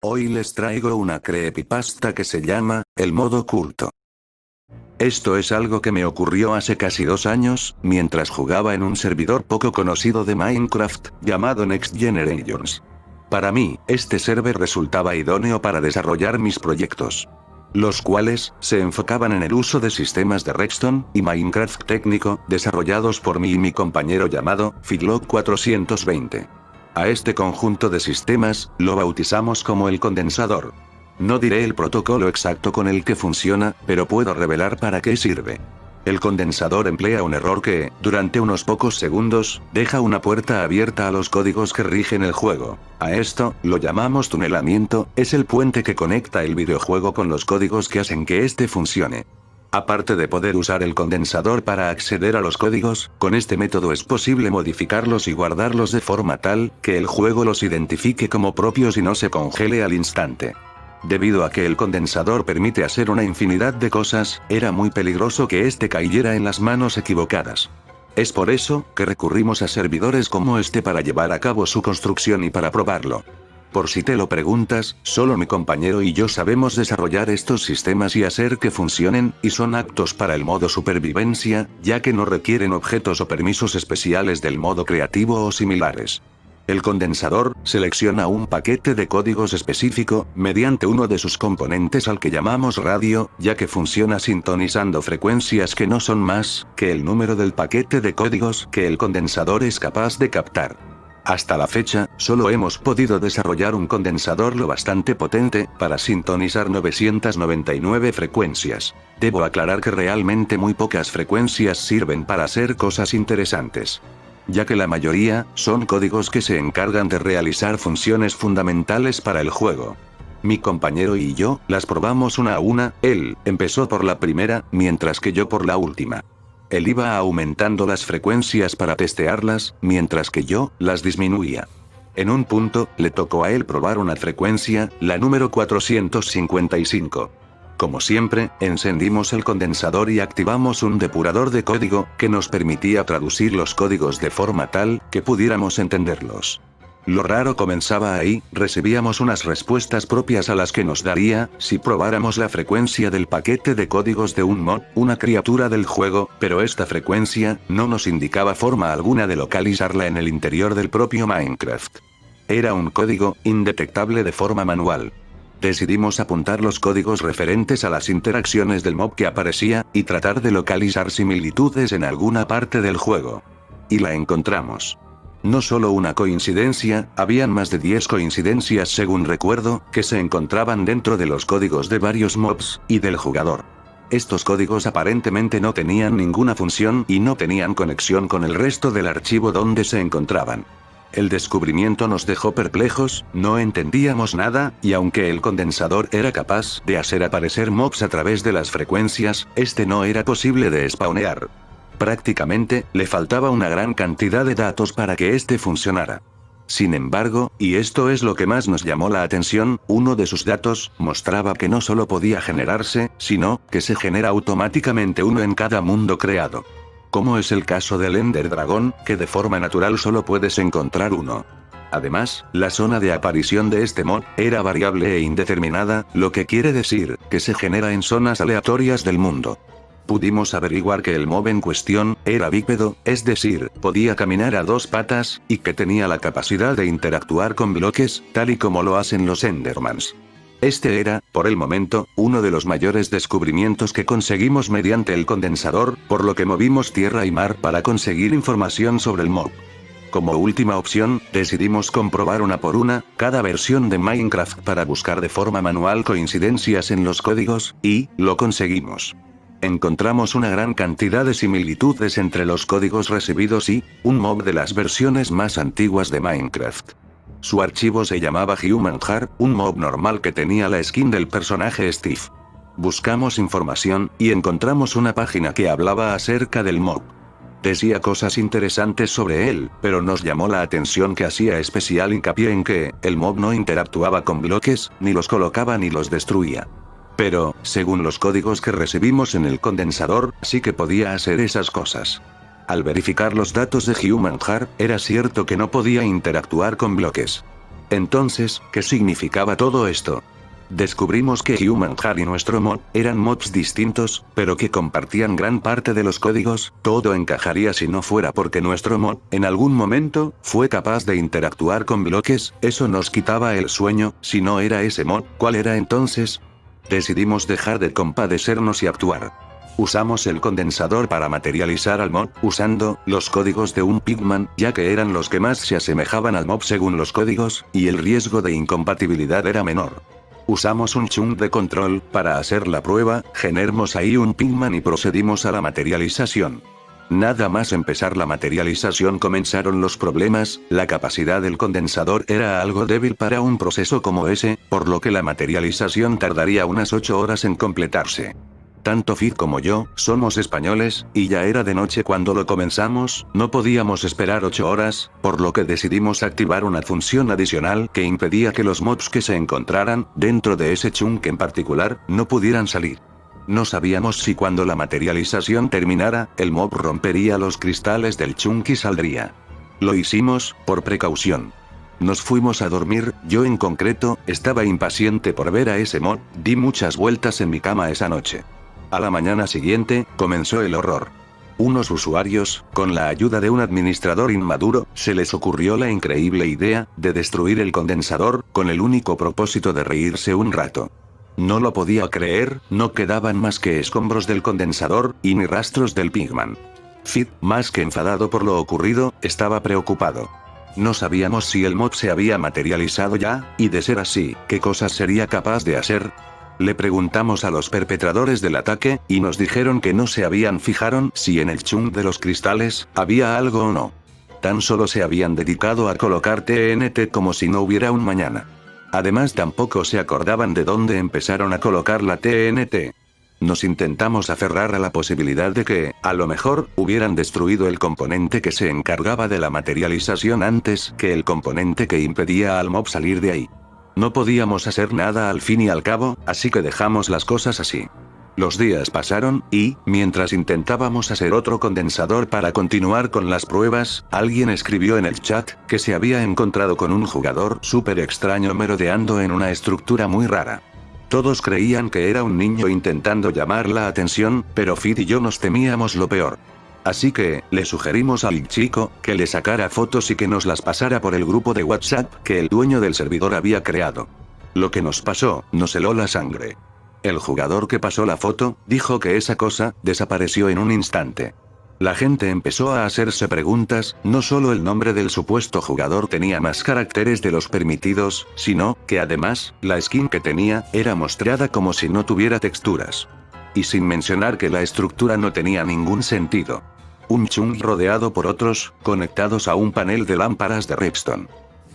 Hoy les traigo una creepypasta que se llama, el modo culto. Esto es algo que me ocurrió hace casi 2 años, mientras jugaba en un servidor poco conocido de Minecraft, llamado Next Generations. Para mí, este server resultaba idóneo para desarrollar mis proyectos, los cuales se enfocaban en el uso de sistemas de Redstone y Minecraft técnico, desarrollados por mí y mi compañero llamado Fidlock 420. A este conjunto de sistemas, lo bautizamos como el condensador. No diré el protocolo exacto con el que funciona, pero puedo revelar para qué sirve. El condensador emplea un error que, durante unos pocos segundos, deja una puerta abierta a los códigos que rigen el juego. A esto, lo llamamos tunelamiento, es el puente que conecta el videojuego con los códigos que hacen que éste funcione. Aparte de poder usar el condensador para acceder a los códigos, con este método es posible modificarlos y guardarlos de forma tal, que el juego los identifique como propios y no se congele al instante. Debido a que el condensador permite hacer una infinidad de cosas, era muy peligroso que este cayera en las manos equivocadas. Es por eso, que recurrimos a servidores como este para llevar a cabo su construcción y para probarlo. Por si te lo preguntas, solo mi compañero y yo sabemos desarrollar estos sistemas y hacer que funcionen, y son aptos para el modo supervivencia, ya que no requieren objetos o permisos especiales del modo creativo o similares. El condensador selecciona un paquete de códigos específico, mediante uno de sus componentes al que llamamos radio, ya que funciona sintonizando frecuencias que no son más que el número del paquete de códigos que el condensador es capaz de captar. Hasta la fecha, solo hemos podido desarrollar un condensador lo bastante potente para sintonizar 999 frecuencias. Debo aclarar que realmente muy pocas frecuencias sirven para hacer cosas interesantes, ya que la mayoría son códigos que se encargan de realizar funciones fundamentales para el juego. Mi compañero y yo las probamos una a una, él empezó por la primera, mientras que yo por la última. Él iba aumentando las frecuencias para testearlas, mientras que yo las disminuía. En un punto, le tocó a él probar una frecuencia, la número 455. Como siempre, encendimos el condensador y activamos un depurador de código, que nos permitía traducir los códigos de forma tal, que pudiéramos entenderlos. Lo raro comenzaba ahí, recibíamos unas respuestas propias a las que nos daría, si probáramos la frecuencia del paquete de códigos de un mod, una criatura del juego, pero esta frecuencia, no nos indicaba forma alguna de localizarla en el interior del propio Minecraft. Era un código, indetectable de forma manual. Decidimos apuntar los códigos referentes a las interacciones del mob que aparecía, y tratar de localizar similitudes en alguna parte del juego. Y la encontramos. No solo una coincidencia, habían más de 10 coincidencias según recuerdo, que se encontraban dentro de los códigos de varios mobs, y del jugador. Estos códigos aparentemente no tenían ninguna función y no tenían conexión con el resto del archivo donde se encontraban. El descubrimiento nos dejó perplejos, no entendíamos nada, y aunque el condensador era capaz de hacer aparecer mobs a través de las frecuencias, este no era posible de spawnear. Prácticamente, le faltaba una gran cantidad de datos para que este funcionara. Sin embargo, y esto es lo que más nos llamó la atención, uno de sus datos mostraba que no solo podía generarse, sino que se genera automáticamente uno en cada mundo creado. Como es el caso del Ender Dragon, que de forma natural solo puedes encontrar uno. Además, la zona de aparición de este mod era variable e indeterminada, lo que quiere decir que se genera en zonas aleatorias del mundo. Pudimos averiguar que el mob en cuestión era bípedo, es decir, podía caminar a 2 patas, y que tenía la capacidad de interactuar con bloques, tal y como lo hacen los Endermans. Este era, por el momento, uno de los mayores descubrimientos que conseguimos mediante el condensador, por lo que movimos tierra y mar para conseguir información sobre el mob. Como última opción, decidimos comprobar una por una, cada versión de Minecraft para buscar de forma manual coincidencias en los códigos, y lo conseguimos. Encontramos una gran cantidad de similitudes entre los códigos recibidos y un mob de las versiones más antiguas de Minecraft. Su archivo se llamaba Human Heart, un mob normal que tenía la skin del personaje Steve. Buscamos información, y encontramos una página que hablaba acerca del mob. Decía cosas interesantes sobre él, pero nos llamó la atención que hacía especial hincapié en que el mob no interactuaba con bloques, ni los colocaba ni los destruía. Pero, según los códigos que recibimos en el condensador, sí que podía hacer esas cosas. Al verificar los datos de Human Heart, era cierto que no podía interactuar con bloques. Entonces, ¿qué significaba todo esto? Descubrimos que Human Hard y nuestro mod eran mods distintos, pero que compartían gran parte de los códigos. Todo encajaría si no fuera porque nuestro mod, en algún momento, fue capaz de interactuar con bloques. Eso nos quitaba el sueño. Si no era ese mod, ¿cuál era entonces? Decidimos dejar de compadecernos y actuar. Usamos el condensador para materializar al mob, usando los códigos de un Pigman, ya que eran los que más se asemejaban al mob según los códigos, y el riesgo de incompatibilidad era menor. Usamos un chunk de control para hacer la prueba, generamos ahí un Pigman y procedimos a la materialización. Nada más empezar la materialización comenzaron los problemas. La capacidad del condensador era algo débil para un proceso como ese, por lo que la materialización tardaría unas 8 horas en completarse. Tanto Fid como yo, somos españoles, y ya era de noche cuando lo comenzamos. No podíamos esperar 8 horas, por lo que decidimos activar una función adicional que impedía que los mobs que se encontraran dentro de ese chunk en particular, no pudieran salir. No sabíamos si cuando la materialización terminara, el mob rompería los cristales del chunk y saldría. Lo hicimos, por precaución. Nos fuimos a dormir. Yo en concreto, estaba impaciente por ver a ese mob. Di muchas vueltas en mi cama esa noche. A la mañana siguiente, comenzó el horror. Unos usuarios, con la ayuda de un administrador inmaduro, se les ocurrió la increíble idea de destruir el condensador, con el único propósito de reírse un rato. No lo podía creer, no quedaban más que escombros del condensador, y ni rastros del Pigman. Fid, más que enfadado por lo ocurrido, estaba preocupado. No sabíamos si el mod se había materializado ya, y de ser así, ¿qué cosas sería capaz de hacer? Le preguntamos a los perpetradores del ataque, y nos dijeron que no se habían fijado si en el chunk de los cristales había algo o no. Tan solo se habían dedicado a colocar TNT como si no hubiera un mañana. Además tampoco se acordaban de dónde empezaron a colocar la TNT. Nos intentamos aferrar a la posibilidad de que, a lo mejor, hubieran destruido el componente que se encargaba de la materialización antes que el componente que impedía al mob salir de ahí. No podíamos hacer nada al fin y al cabo, así que dejamos las cosas así. Los días pasaron, y, mientras intentábamos hacer otro condensador para continuar con las pruebas, alguien escribió en el chat que se había encontrado con un jugador súper extraño merodeando en una estructura muy rara. Todos creían que era un niño intentando llamar la atención, pero Fid y yo nos temíamos lo peor. Así que, le sugerimos al chico que le sacara fotos y que nos las pasara por el grupo de WhatsApp que el dueño del servidor había creado. Lo que nos pasó, nos heló la sangre. El jugador que pasó la foto, dijo que esa cosa, desapareció en un instante. La gente empezó a hacerse preguntas. No solo el nombre del supuesto jugador tenía más caracteres de los permitidos, sino, que además, la skin que tenía, era mostrada como si no tuviera texturas. Y sin mencionar que la estructura no tenía ningún sentido. Un chunk rodeado por otros, conectados a un panel de lámparas de redstone.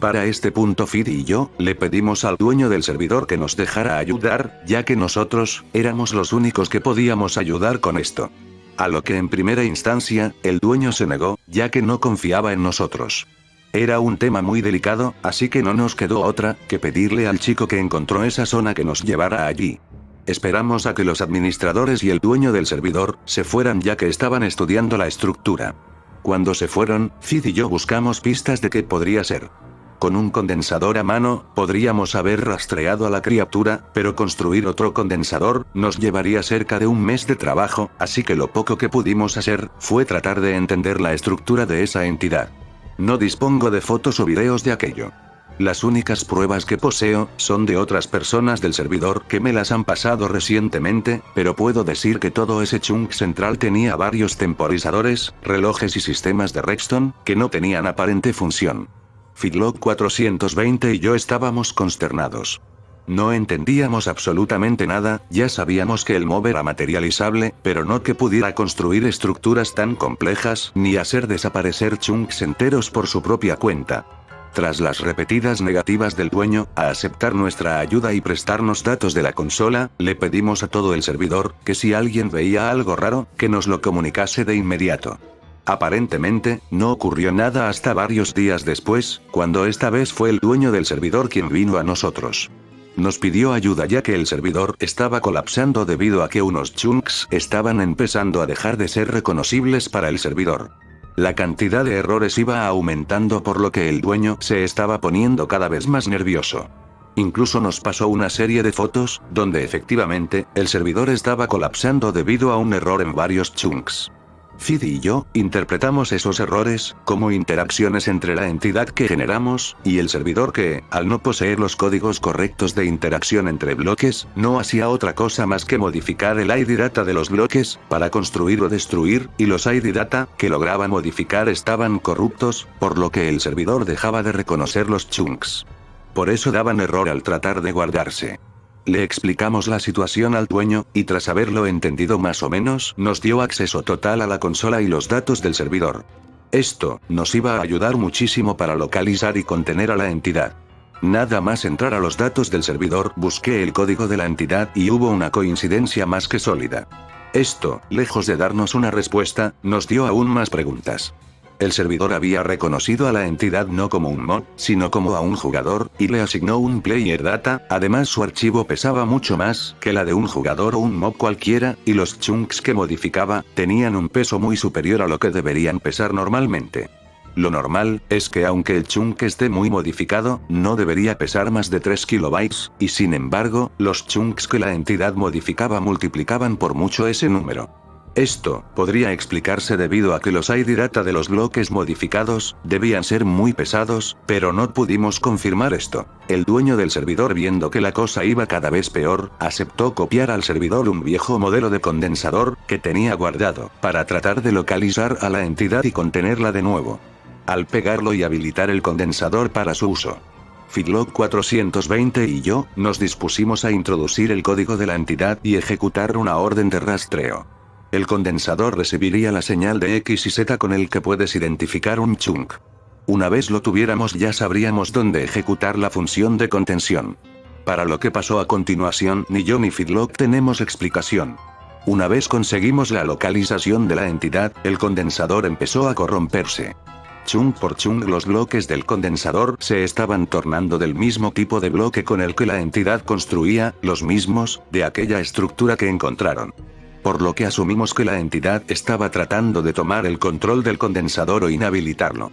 Para este punto Fid y yo, le pedimos al dueño del servidor que nos dejara ayudar, ya que nosotros, éramos los únicos que podíamos ayudar con esto. A lo que en primera instancia, el dueño se negó, ya que no confiaba en nosotros. Era un tema muy delicado, así que no nos quedó otra, que pedirle al chico que encontró esa zona que nos llevara allí. Esperamos a que los administradores y el dueño del servidor, se fueran ya que estaban estudiando la estructura. Cuando se fueron, Fid y yo buscamos pistas de qué podría ser. Con un condensador a mano, podríamos haber rastreado a la criatura, pero construir otro condensador, nos llevaría cerca de un mes de trabajo, así que lo poco que pudimos hacer, fue tratar de entender la estructura de esa entidad. No dispongo de fotos o videos de aquello. Las únicas pruebas que poseo, son de otras personas del servidor que me las han pasado recientemente, pero puedo decir que todo ese chunk central tenía varios temporizadores, relojes y sistemas de redstone, que no tenían aparente función. Fidlog 420 y yo estábamos consternados. No entendíamos absolutamente nada. Ya sabíamos que el mob era materializable, pero no que pudiera construir estructuras tan complejas, ni hacer desaparecer chunks enteros por su propia cuenta. Tras las repetidas negativas del dueño a aceptar nuestra ayuda y prestarnos datos de la consola, le pedimos a todo el servidor que si alguien veía algo raro, que nos lo comunicase de inmediato. Aparentemente, no ocurrió nada hasta varios días después, cuando esta vez fue el dueño del servidor quien vino a nosotros. Nos pidió ayuda ya que el servidor estaba colapsando debido a que unos chunks estaban empezando a dejar de ser reconocibles para el servidor. La cantidad de errores iba aumentando por lo que el dueño se estaba poniendo cada vez más nervioso. Incluso nos pasó una serie de fotos, donde efectivamente, el servidor estaba colapsando debido a un error en varios chunks. Fidi y yo, interpretamos esos errores, como interacciones entre la entidad que generamos, y el servidor que, al no poseer los códigos correctos de interacción entre bloques, no hacía otra cosa más que modificar el ID data de los bloques, para construir o destruir, y los ID data, que lograba modificar estaban corruptos, por lo que el servidor dejaba de reconocer los chunks. Por eso daban error al tratar de guardarse. Le explicamos la situación al dueño, y tras haberlo entendido más o menos, nos dio acceso total a la consola y los datos del servidor. Esto nos iba a ayudar muchísimo para localizar y contener a la entidad. Nada más entrar a los datos del servidor, busqué el código de la entidad y hubo una coincidencia más que sólida. Esto, lejos de darnos una respuesta, nos dio aún más preguntas. El servidor había reconocido a la entidad no como un mod, sino como a un jugador, y le asignó un player data, además su archivo pesaba mucho más que la de un jugador o un mob cualquiera, y los chunks que modificaba, tenían un peso muy superior a lo que deberían pesar normalmente. Lo normal, es que aunque el chunk esté muy modificado, no debería pesar más de 3 kilobytes, y sin embargo, los chunks que la entidad modificaba multiplicaban por mucho ese número. Esto podría explicarse debido a que los ID data de los bloques modificados debían ser muy pesados, pero no pudimos confirmar esto. El dueño del servidor, viendo que la cosa iba cada vez peor, aceptó copiar al servidor un viejo modelo de condensador que tenía guardado, para tratar de localizar a la entidad y contenerla de nuevo. Al pegarlo y habilitar el condensador para su uso, Fidlock 420 y yo nos dispusimos a introducir el código de la entidad y ejecutar una orden de rastreo. El condensador recibiría la señal de X y Z con el que puedes identificar un chunk. Una vez lo tuviéramos ya sabríamos dónde ejecutar la función de contención. Para lo que pasó a continuación ni yo ni Fidlock tenemos explicación. Una vez conseguimos la localización de la entidad, el condensador empezó a corromperse. Chunk por chunk los bloques del condensador se estaban tornando del mismo tipo de bloque con el que la entidad construía, los mismos, de aquella estructura que encontraron. Por lo que asumimos que la entidad estaba tratando de tomar el control del condensador o inhabilitarlo.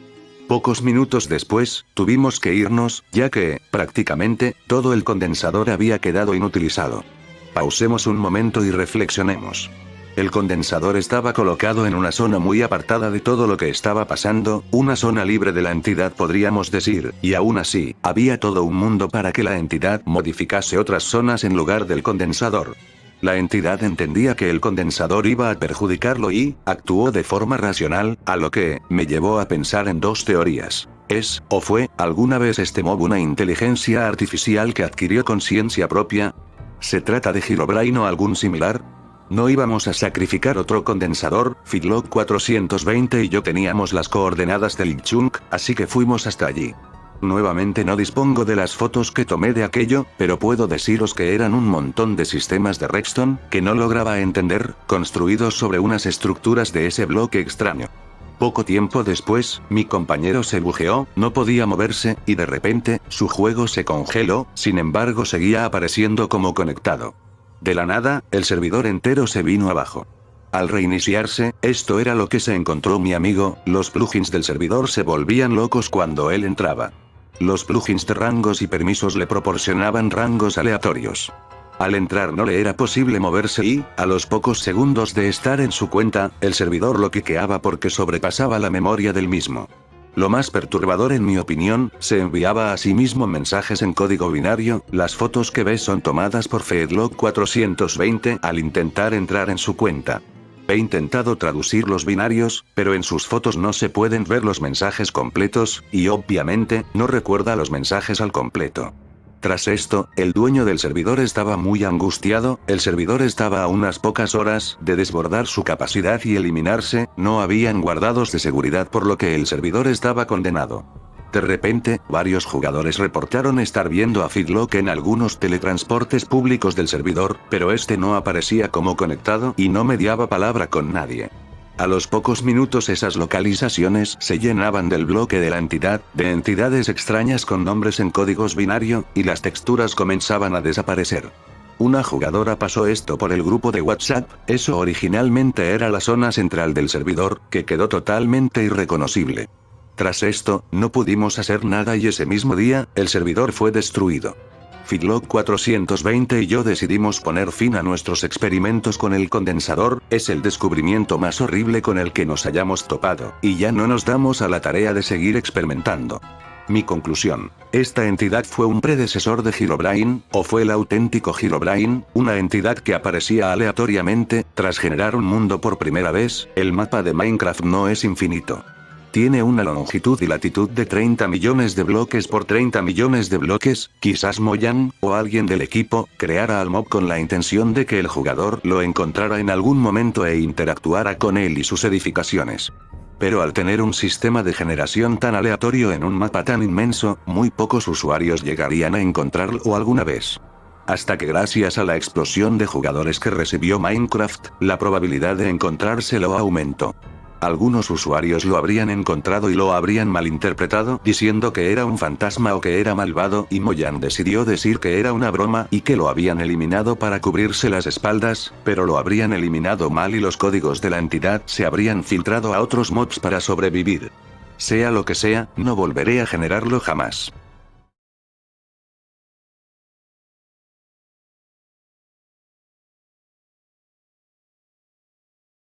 Pocos minutos después, tuvimos que irnos, ya que, prácticamente, todo el condensador había quedado inutilizado. Pausemos un momento y reflexionemos. El condensador estaba colocado en una zona muy apartada de todo lo que estaba pasando, una zona libre de la entidad podríamos decir, y aún así, había todo un mundo para que la entidad modificase otras zonas en lugar del condensador. La entidad entendía que el condensador iba a perjudicarlo y actuó de forma racional, a lo que me llevó a pensar en dos teorías. ¿Es, o fue, alguna vez este mob una inteligencia artificial que adquirió conciencia propia? ¿Se trata de Herobrine o algún similar? No íbamos a sacrificar otro condensador, Fidlock 420 y yo teníamos las coordenadas del chunk, así que fuimos hasta allí. Nuevamente no dispongo de las fotos que tomé de aquello, pero puedo deciros que eran un montón de sistemas de redstone, que no lograba entender, construidos sobre unas estructuras de ese bloque extraño. Poco tiempo después, mi compañero se bugueó, no podía moverse, y de repente, su juego se congeló, sin embargo seguía apareciendo como conectado. De la nada, el servidor entero se vino abajo. Al reiniciarse, esto era lo que se encontró mi amigo, los plugins del servidor se volvían locos cuando él entraba. Los plugins de rangos y permisos le proporcionaban rangos aleatorios. Al entrar no le era posible moverse y, a los pocos segundos de estar en su cuenta, el servidor lo quiqueaba porque sobrepasaba la memoria del mismo. Lo más perturbador en mi opinión, se enviaba a sí mismo mensajes en código binario, las fotos que ves son tomadas por Fidlock 420 al intentar entrar en su cuenta. He intentado traducir los binarios, pero en sus fotos no se pueden ver los mensajes completos, y obviamente, no recuerda los mensajes al completo. Tras esto, el dueño del servidor estaba muy angustiado, el servidor estaba a unas pocas horas de desbordar su capacidad y eliminarse, no habían guardados de seguridad por lo que el servidor estaba condenado. De repente, varios jugadores reportaron estar viendo a Fidlock en algunos teletransportes públicos del servidor, pero este no aparecía como conectado y no mediaba palabra con nadie. A los pocos minutos esas localizaciones se llenaban del bloque de la entidad, de entidades extrañas con nombres en códigos binario, y las texturas comenzaban a desaparecer. Una jugadora pasó esto por el grupo de WhatsApp, eso originalmente era la zona central del servidor, que quedó totalmente irreconocible. Tras esto, no pudimos hacer nada y ese mismo día, el servidor fue destruido. Fidlock 420 y yo decidimos poner fin a nuestros experimentos con el condensador, es el descubrimiento más horrible con el que nos hayamos topado, y ya no nos damos a la tarea de seguir experimentando. Mi conclusión. Esta entidad fue un predecesor de Herobrine, o fue el auténtico Herobrine, una entidad que aparecía aleatoriamente, tras generar un mundo por primera vez. El mapa de Minecraft no es infinito. Tiene una longitud y latitud de 30 millones de bloques por 30 millones de bloques, quizás Mojang, o alguien del equipo, creara al mob con la intención de que el jugador lo encontrara en algún momento e interactuara con él y sus edificaciones. Pero al tener un sistema de generación tan aleatorio en un mapa tan inmenso, muy pocos usuarios llegarían a encontrarlo alguna vez. Hasta que gracias a la explosión de jugadores que recibió Minecraft, la probabilidad de encontrárselo aumentó. Algunos usuarios lo habrían encontrado y lo habrían malinterpretado diciendo que era un fantasma o que era malvado y Mojang decidió decir que era una broma y que lo habían eliminado para cubrirse las espaldas, pero lo habrían eliminado mal y los códigos de la entidad se habrían filtrado a otros mobs para sobrevivir. Sea lo que sea, no volveré a generarlo jamás.